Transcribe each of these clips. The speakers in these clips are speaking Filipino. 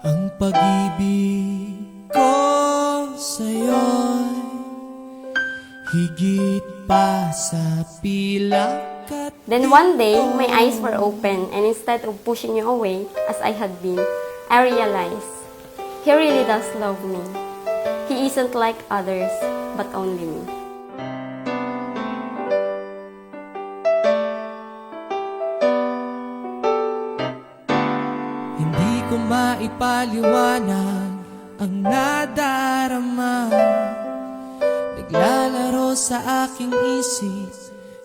Ang pag-ibig ko sa'yo'y higit pa sa pilak at Then one day, my eyes were open, and instead of pushing you away, as I had been, I realized he really does love me. He isn't like others, but only me. Hindi ko maipaliwanag ang nadarama. Naglalaro sa aking isip,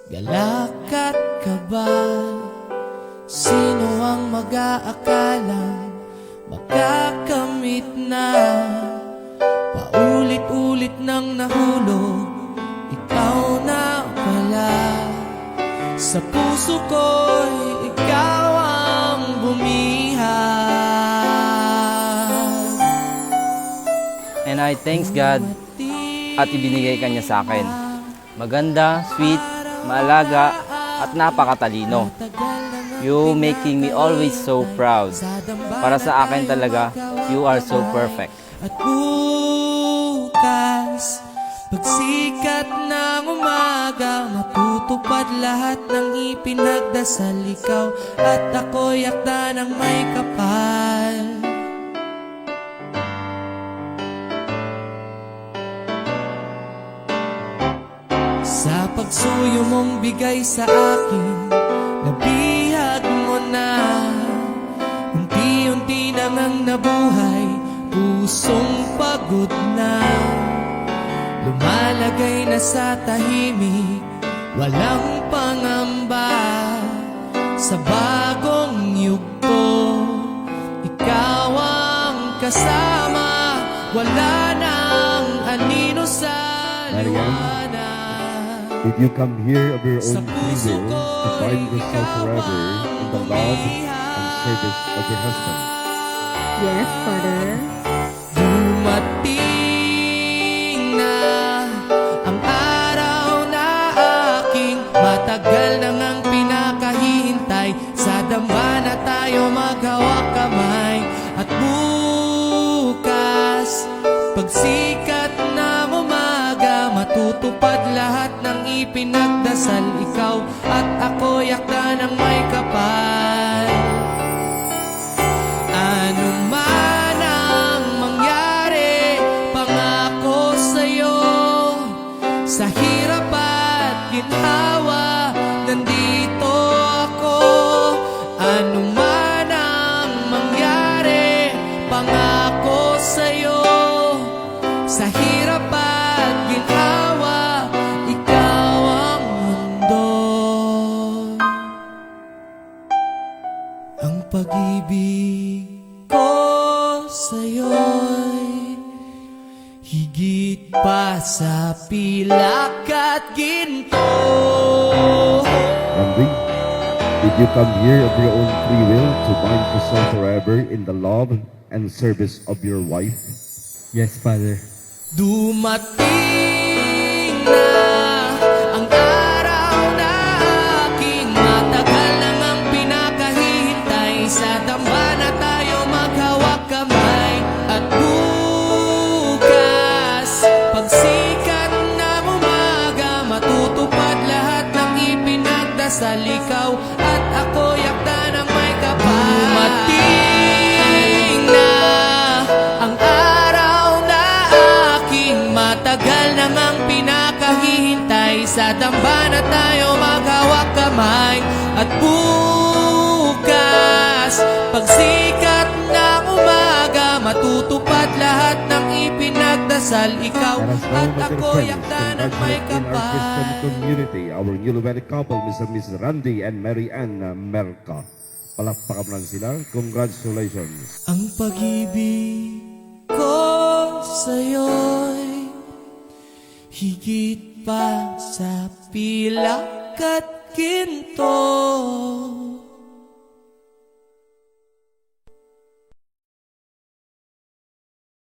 galak at kaba. Sino ang mag-aakalang makakamit na? Paulit-ulit nang nahulog, ikaw na pala. Sa puso ko'y ikaw ang bumihag. And I thanks God at ibinigay ka niya sa akin. Maganda, sweet, maalaga, at napakatalino. You making me always so proud. Para sa akin talaga, you are so perfect. At bukas, pagsikat ng umaga, matutupad lahat ng ipinagdasal. Ikaw at ako'y akda ng may kapal. Sa pagsuyo mong bigay sa akin, nabihag mo na. Unti-unti nang ang nabuhay, pusong pagod na. Lumalagay na sa tahimik, walang pangamba. Sa bagong yugto, ikaw ang kasama. Wala nang anino sa liwanag. Did you come here of your own free will to find yourself forever in the love and service of your husband? Yes, Father. Dumating na ang araw na aking matagal na ngang pinakahihintay. Sa damba na tayo maghawak kamay. At bukas, pagsikat ng umaga, matutupad lahat ng ipinagdasal. Ikaw at ako'y akda ng may kapal. Ano man ang mangyari, pangako sa'yo, sa hirap at ginhawa, nandito ako. Ano man ang mangyari, pangako sa'yo, sa hirap at ginhawa, ikaw ang mundo. Ang pag-ibig ko sa'yo'y higit pa sa pilak at ginto. Randy, did you come here of your own free will to bind yourself forever in the love and service of your wife? Yes, Father. Dumating na ang araw na aking matagal na ngang pinakahihintay. Sa damba na tayo maghawak kamay. At bukas, pagsikat ng umaga, matutupad lahat ng ipinagdasal. Ikaw at ako'y akda ng may kapal. Dumating na ang araw na aking matagal na ngang pinakahihintay. Sa damba na tayo maghawak kamay. At bukas, pagsikat ng umaga, matutupad lahat ng ipinagdasal. Ikaw Let us at know, my dear ako'y friends, akda ng may congratulate in our Christian kapal. community, our newlywed couple, Mr. and Mrs. Randy and Mary Ann Merca. Palakpakan mo lang sila. Congratulations. Ang pag-ibig ko sa'yo'y higit pa sa pilak at ginto.